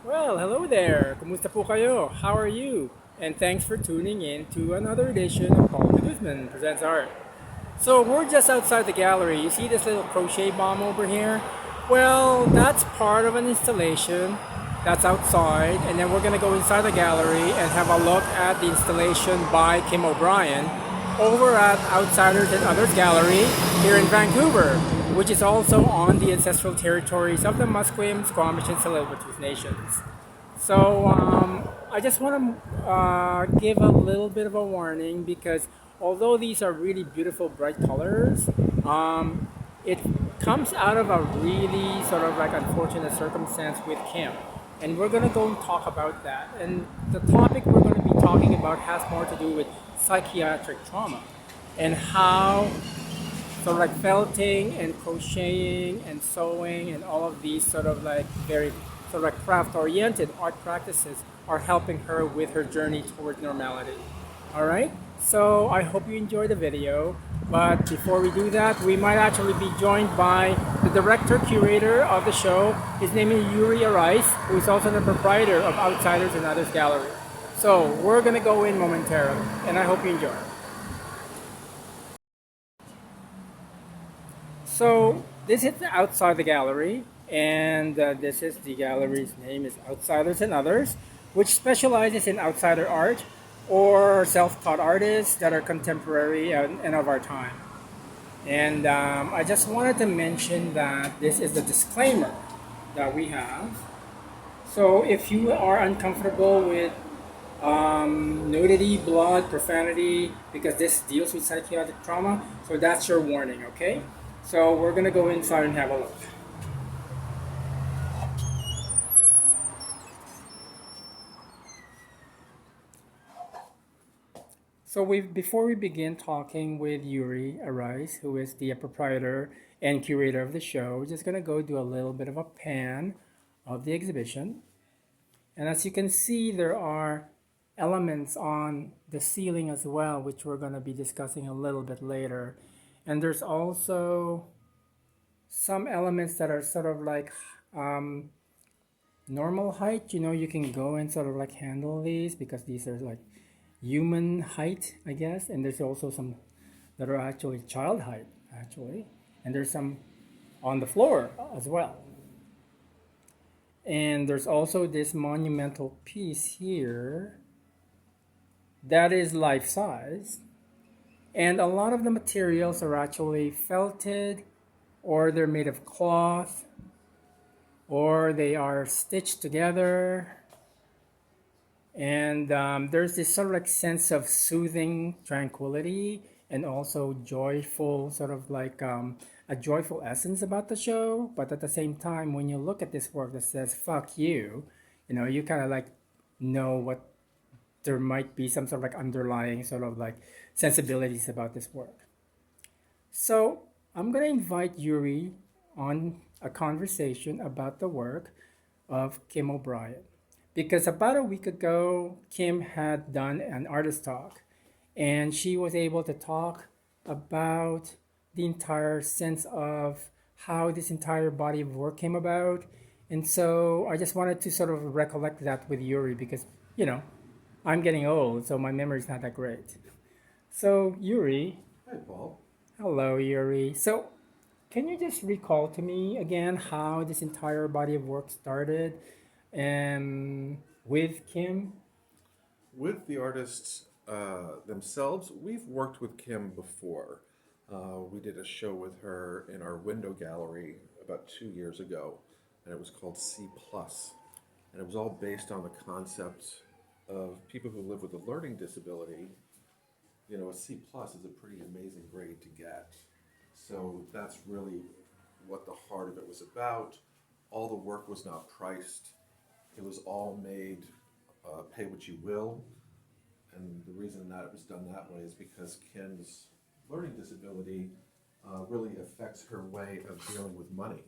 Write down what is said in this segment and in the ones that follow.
Well, hello there. Kumusta po kayo? How are you? And thanks for tuning in to another edition of Paul Guzman Presents Art. So we're just outside the gallery. You see this little crochet bomb over here? Well, that's part of an installation that's outside, and then we're gonna go inside the gallery and have a look at the installation by Kim O'Brien over at Outsiders and Others Gallery here in Vancouver, which is also on the ancestral territories of the Musqueam, Squamish, and Tsleil-Waututh nations. So I just want to give a little bit of a warning because although these are really beautiful, bright colors, it comes out of a really sort of like unfortunate circumstance with Kim. And we're going to go and talk about that. And the topic we're going to be talking about has more to do with psychiatric trauma and how sort of like felting and crocheting and sewing and all of these sort of like very sort of like craft oriented art practices are helping her with her journey toward normality. All right, so I hope you enjoy the video, but before we do that, we might actually be joined by the director curator of the show. His name is Yuri Arais, who is also the proprietor of Outsiders and Others Gallery. So we're gonna go in momentarily, and I hope you enjoy. So this is outside the gallery, and this is the gallery's name is Outsiders and Others, which specializes in outsider art or self-taught artists that are contemporary and of our time. And I just wanted to mention that this is the disclaimer that we have. So if you are uncomfortable with nudity, blood, profanity, because this deals with psychiatric trauma, so that's your warning, okay? So we're gonna go inside and have a look. So before we begin talking with Yuri Arais, who is the proprietor and curator of the show, we're just gonna go do a little bit of a pan of the exhibition. And as you can see, there are elements on the ceiling as well, which we're gonna be discussing a little bit later. And there's also some elements that are sort of like normal height. You know, you can go and sort of like handle these because these are like human height, I guess. And there's also some that are actually child height, actually. And there's some on the floor as well. And there's also this monumental piece here that is life size. And a lot of the materials are actually felted, or they're made of cloth, or they are stitched together. And there's this sort of like sense of soothing tranquility and also joyful, sort of like a joyful essence about the show. But at the same time, when you look at this work that says fuck you know, you kind of like know what there might be some sort of like underlying sort of like sensibilities about this work. So I'm going to invite Yuri on a conversation about the work of Kim O'Brien. Because about a week ago, Kim had done an artist talk, and she was able to talk about the entire sense of how this entire body of work came about. And so I just wanted to sort of recollect that with Yuri because, you know, I'm getting old, so my memory's not that great. So, Yuri, Hi, Paul. hello, Yuri. So, can you just recall to me again how this entire body of work started with Kim? With the artists themselves, we've worked with Kim before. We did a show with her in our window gallery about 2 years ago, and it was called C Plus, and it was all based on the concept of people who live with a learning disability. You know, a C plus is a pretty amazing grade to get. So that's really what the heart of it was about. All the work was not priced. It was all made pay what you will. And the reason that it was done that way is because Kim's learning disability really affects her way of dealing with money.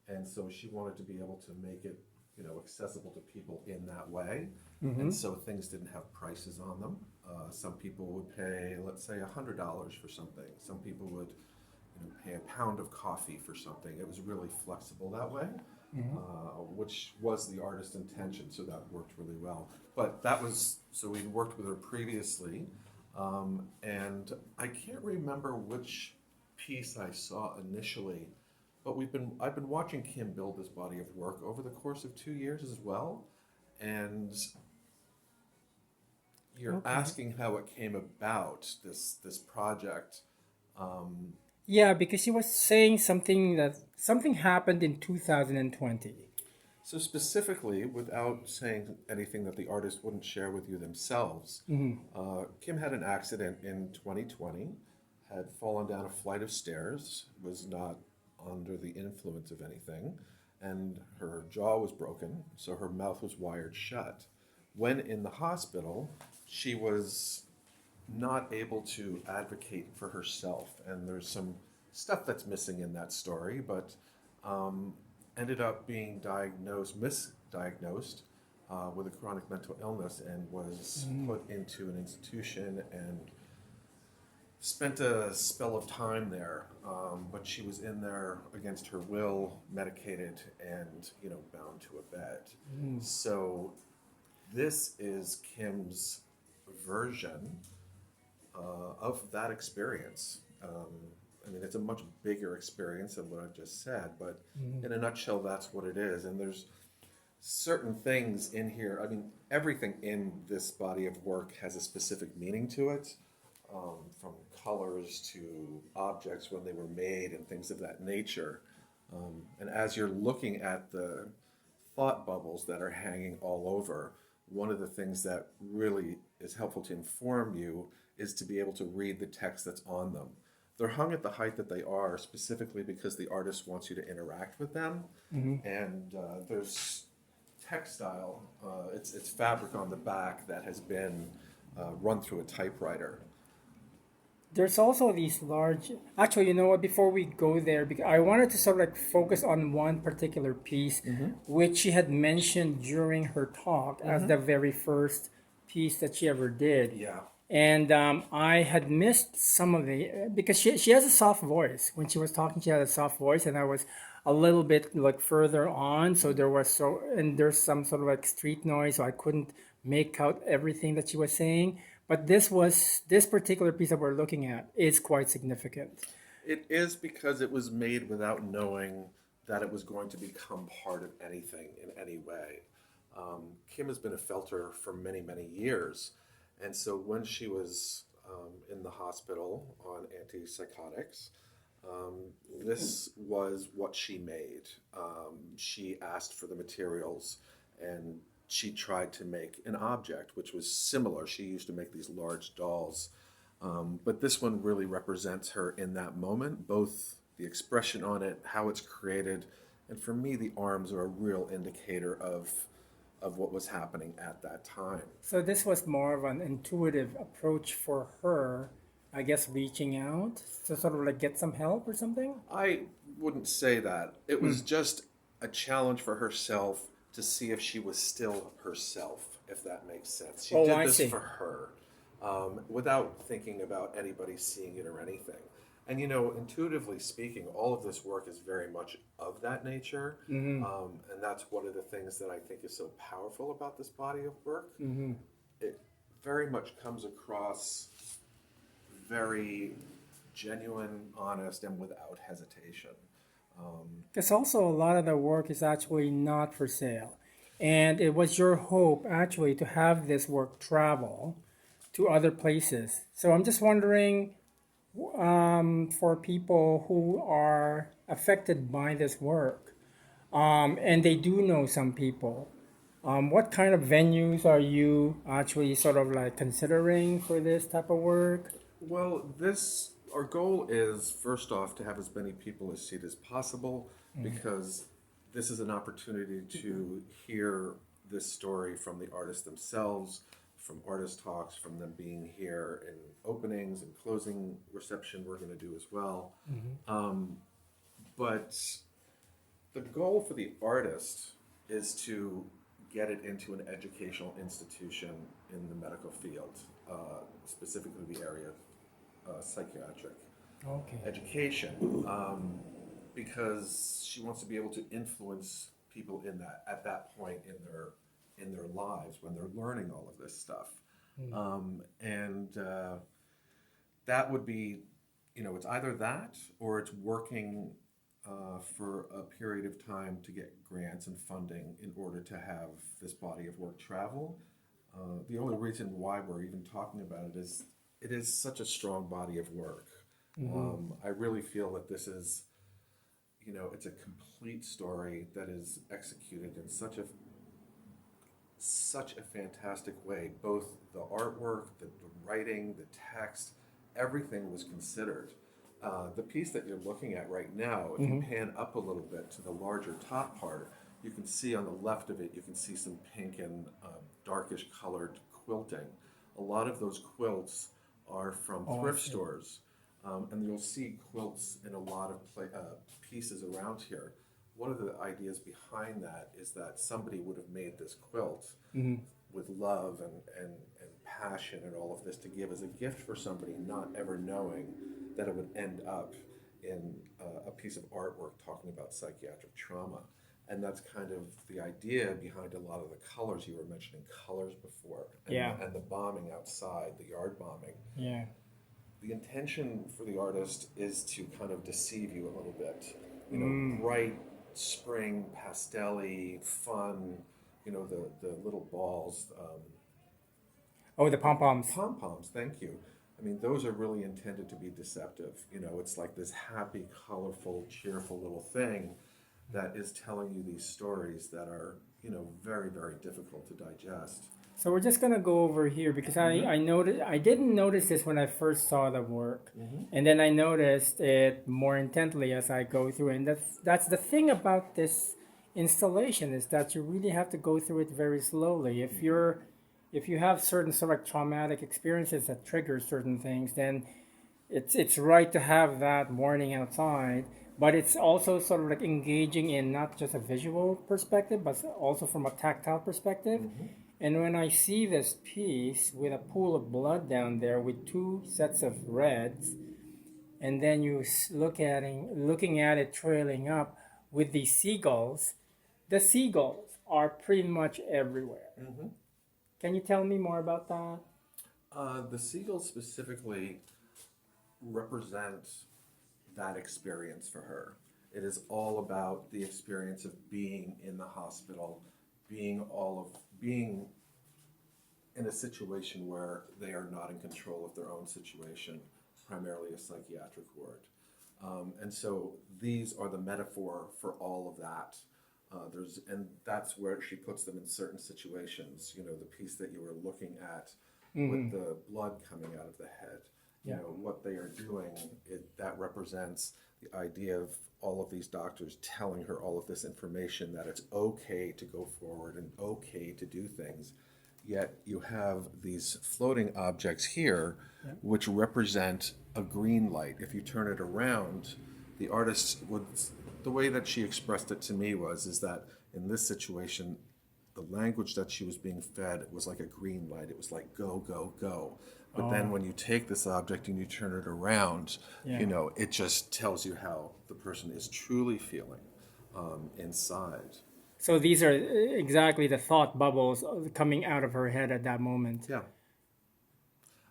And so she wanted to be able to make it, you know, accessible to people in that way. Mm-hmm. And so things didn't have prices on them. Some people would pay, let's say, $100 for something. Some people would, you know, pay a pound of coffee for something. It was really flexible that way. which was the artist's intention, so that worked really well. But that was, so we worked with her previously, and I can't remember which piece I saw initially, but I've been watching Kim build this body of work over the course of 2 years as well, and you're asking how it came about, this project. Yeah, because she was saying something that something happened in 2020. So specifically, without saying anything that the artist wouldn't share with you themselves, Kim had an accident in 2020, had fallen down a flight of stairs, was not under the influence of anything, and her jaw was broken, so her mouth was wired shut. When in the hospital, she was not able to advocate for herself, and there's some stuff that's missing in that story, but ended up being misdiagnosed with a chronic mental illness and was put into an institution and spent a spell of time there. But she was in there against her will, medicated, and bound to a bed. So this is Kim's version of that experience. I mean, it's a much bigger experience than what I've just said, but in a nutshell, that's what it is. And there's certain things in here. I mean, everything in this body of work has a specific meaning to it, from colors to objects when they were made and things of that nature. And as you're looking at the thought bubbles that are hanging all over, one of the things that really is helpful to inform you is to be able to read the text that's on them. They're hung at the height that they are specifically because the artist wants you to interact with them. And there's textile, it's fabric on the back that has been run through a typewriter. There's also these large. Actually, you know what? Before we go there, because I wanted to sort of like focus on one particular piece, which she had mentioned during her talk as the very first piece that she ever did. Yeah. And I had missed some of the because she has a soft voice. When she was talking, she had a soft voice, and I was a little bit like further on, so there's some sort of like street noise, so I couldn't make out everything that she was saying. But this particular piece that we're looking at is quite significant. It is because it was made without knowing that it was going to become part of anything in any way. Kim has been a felter for many, many years. And so when she was in the hospital on antipsychotics, this was what she made. She asked for the materials and she tried to make an object which was similar. She used to make these large dolls. But this one really represents her in that moment, both the expression on it, how it's created, and for me, the arms are a real indicator of what was happening at that time. So this was more of an intuitive approach for her, I guess, reaching out to sort of like get some help or something? I wouldn't say that. It was just a challenge for herself to see if she was still herself, if that makes sense. She did this for her, without thinking about anybody seeing it or anything. And intuitively speaking, all of this work is very much of that nature. And that's one of the things that I think is so powerful about this body of work. It very much comes across very genuine, honest, and without hesitation. Because also a lot of the work is actually not for sale. And it was your hope actually to have this work travel to other places. So I'm just wondering, for people who are affected by this work, and they do know some people, what kind of venues are you actually sort of like considering for this type of work? Well, our goal is, first off, to have as many people as see it as possible, because this is an opportunity to hear this story from the artists themselves, from artist talks, from them being here in openings and closing reception we're going to do as well. But the goal for the artist is to get it into an educational institution in the medical field, specifically the area of psychiatric education, because she wants to be able to influence people in that at that point in their lives when they're learning all of this stuff. And that would be, it's either that or it's working for a period of time to get grants and funding in order to have this body of work travel. The only reason why we're even talking about it is such a strong body of work. I really feel that this is, it's a complete story that is executed in such a fantastic way. Both the artwork, the writing, the text, everything was considered. The piece that you're looking at right now, if you pan up a little bit to the larger top part, you can see on the left of it, you can see some pink and darkish colored quilting. A lot of those quilts are from thrift stores, and you'll see quilts in a lot of pieces around here. One of the ideas behind that is that somebody would have made this quilt with love and passion and all of this to give as a gift for somebody, not ever knowing that it would end up in a piece of artwork talking about psychiatric trauma. And that's kind of the idea behind a lot of the colors. You were mentioning colors before. And the bombing outside, the yard bombing. Yeah. The intention for the artist is to kind of deceive you a little bit. Bright, spring, pastel-y, fun, the little balls. The pom-poms. Pom-poms, thank you. I mean, those are really intended to be deceptive. It's like this happy, colorful, cheerful little thing that is telling you these stories that are, very, very difficult to digest. So we're just gonna go over here because I didn't notice this when I first saw the work, and then I noticed it more intently as I go through. And that's the thing about this installation, is that you really have to go through it very slowly. If you have certain sort of traumatic experiences that trigger certain things, then it's right to have that warning outside. But it's also sort of like engaging in not just a visual perspective, but also from a tactile perspective. And when I see this piece with a pool of blood down there with two sets of reds, and then you looking at it trailing up with these seagulls, the seagulls are pretty much everywhere. Can you tell me more about that? The seagulls specifically represent that experience for her. It is all about the experience of being in the hospital, being in a situation where they are not in control of their own situation, primarily a psychiatric ward. And so these are the metaphor for all of that. And that's where she puts them in certain situations. The piece that you were looking at with the blood coming out of the head. What they are doing, that represents the idea of all of these doctors telling her all of this information, that it's okay to go forward and okay to do things. Yet you have these floating objects here, which represent a green light. If you turn it around, the artist the way that she expressed it to me is that in this situation, the language that she was being fed was like a green light. It was like, go, go, go. But then when you take this object and you turn it around, it just tells you how the person is truly feeling inside. So these are exactly the thought bubbles coming out of her head at that moment. Yeah.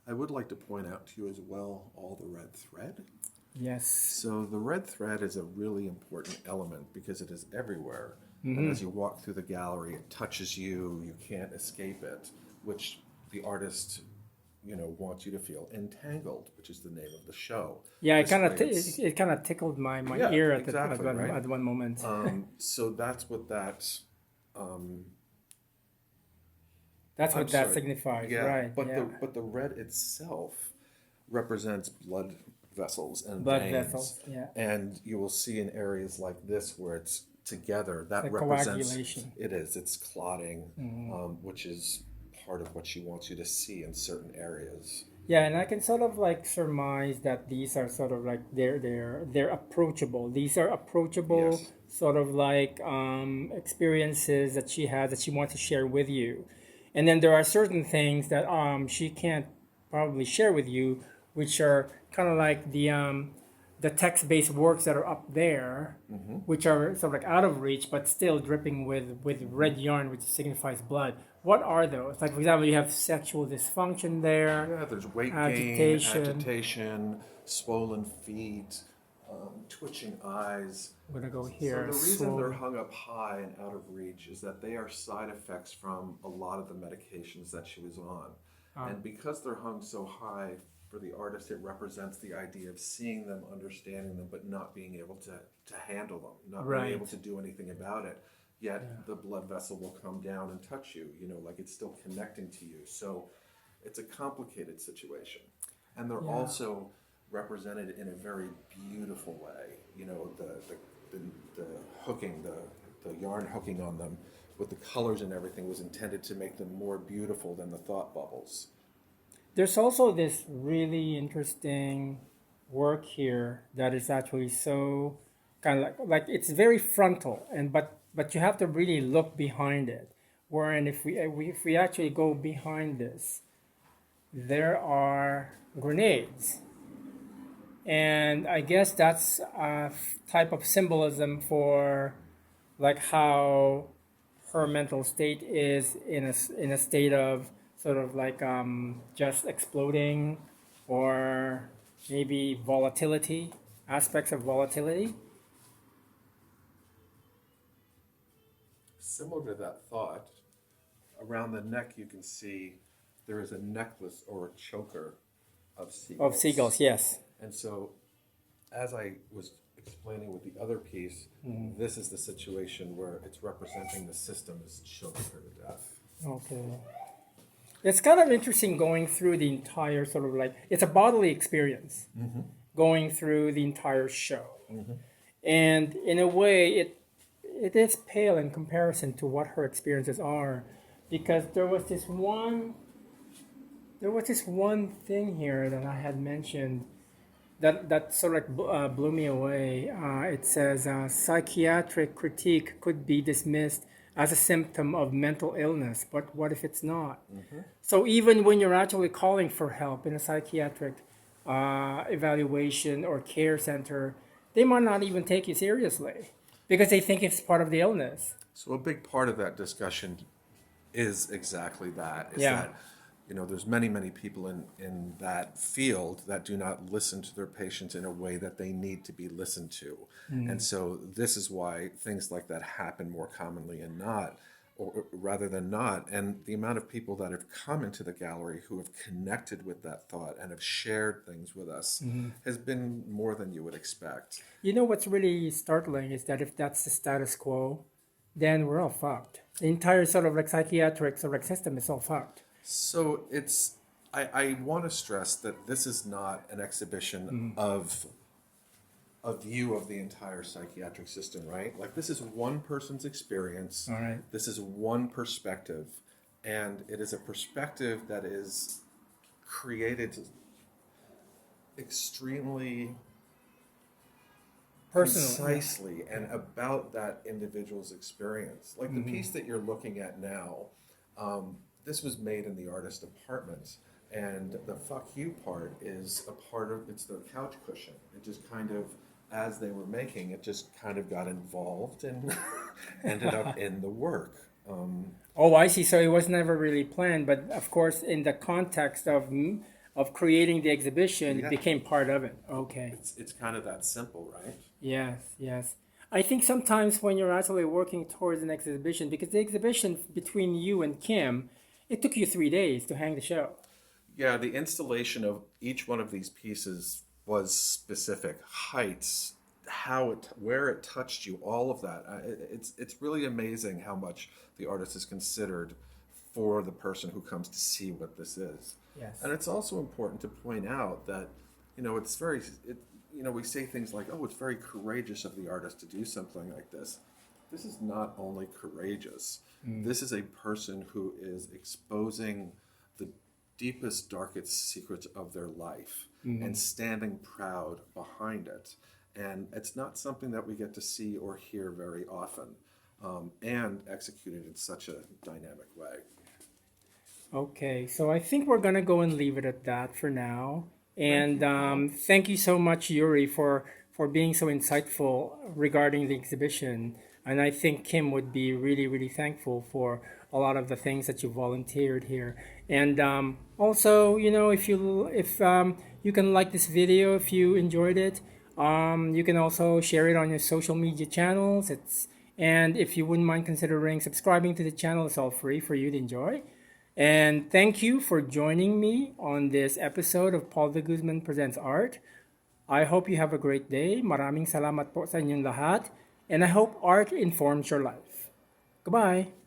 I would like to point out to you as well all the red thread. Yes. So the red thread is a really important element because it is everywhere. And as you walk through the gallery, it touches you. You can't escape it, which the artist wants you to feel entangled, which is the name of the show. Yeah, it kind of tickled my ear at at one moment. So that's what that. That's what that signifies, right? But the red itself represents blood vessels and blood veins. vessels. Yeah. And you will see in areas like this where it's together, that it's represents coagulation. It is. It's clotting, which is part of what she wants you to see in certain areas. Yeah, and I can sort of like surmise that these are sort of like they're approachable. These are approachable sort of like experiences that she has that she wants to share with you. And then there are certain things that the text-based works that are up there, which are sort of like out of reach, but still dripping with red yarn, which signifies blood. What are those? Like, for example, you have sexual dysfunction there, Yeah, there's weight gain, agitation. agitation, swollen feet, twitching eyes. I'm gonna go So here. the reason they're So, hung up high and out of reach is that they are side effects from a lot of the medications that she was on. And because they're hung so high, for the artist, it represents the idea of seeing them, understanding them, but not being able to handle them, not Right. being able to do anything about it. Yet the blood vessel will come down and touch you, like it's still connecting to you. So it's a complicated situation. And they're also represented in a very beautiful way. The hooking, the yarn hooking on them with the colors and everything was intended to make them more beautiful than the thought bubbles. there's also this really interesting work here that is actually so kind of like it's very frontal, and but you have to really look behind it. Wherein if we actually go behind this, there are grenades, and I guess that's a type of symbolism for like how her mental state is in a state of sort of like just exploding, or maybe volatility, aspects of volatility. Similar to that thought, around the neck you can see there is a necklace or a choker of seagulls. Of seagulls, yes. And so, as I was explaining with the other piece, this is the situation where it's representing the system is choking her to death. Okay. It's kind of interesting going through the entire sort of like, it's a bodily experience going through the entire show. And in a way, it is pale in comparison to what her experiences are, because there was this one thing here that I had mentioned that sort of blew me away. It says psychiatric critique could be dismissed as a symptom of mental illness, but what if it's not? So even when you're actually calling for help in a psychiatric evaluation or care center, they might not even take you seriously because they think it's part of the illness. So a big part of that discussion is exactly that. Is Yeah. that there's many people in that field that do not listen to their patients in a way that they need to be listened to. And so this is why things like that happen more commonly and not, or rather than not. And the amount of people that have come into the gallery who have connected with that thought and have shared things with us has been more than you would expect. You know what's really startling is that if that's the status quo, then we're all fucked. The entire sort of like psychiatric sort of like system is all fucked. So I want to stress that this is not an exhibition of a view of the entire psychiatric system, right? Like, this is one person's experience. All right. This is one perspective, and it is a perspective that is created extremely Personal. concisely and about that individual's experience. Like the piece that you're looking at now, this was made in the artist's apartment, and the fuck you part is a part of, it's the couch cushion. It just kind of, as they were making, it just kind of got involved and ended up in the work. Oh, I see. So it was never really planned, but of course, in the context of creating the exhibition, Yeah. it became part of it. Okay. It's kind of that simple, right? Yes, yes. I think sometimes when you're actually working towards an exhibition, because the exhibition between you and Kim, it took you 3 days to hang the show. Yeah, the installation of each one of these pieces was specific. Heights, where it touched you, all of that. It's really amazing how much the artist is considered for the person who comes to see what this is. Yes. And it's also important to point out that, we say things like, oh, it's very courageous of the artist to do something like this. This is not only courageous. This is a person who is exposing the deepest, darkest secrets of their life and standing proud behind it. And it's not something that we get to see or hear very often, and executed in such a dynamic way. Okay, so I think we're gonna go and leave it at that for now. And thank you so much, Yuri, for being so insightful regarding the exhibition. And I think Kim would be really, really thankful for a lot of the things that you volunteered here. And also, if you can like this video if you enjoyed it, you can also share it on your social media channels. And if you wouldn't mind considering subscribing to the channel, it's all free for you to enjoy. And thank you for joining me on this episode of Paul de Guzman Presents Art. I hope you have a great day. Maraming salamat po sa inyong lahat. And I hope art informs your life. Goodbye.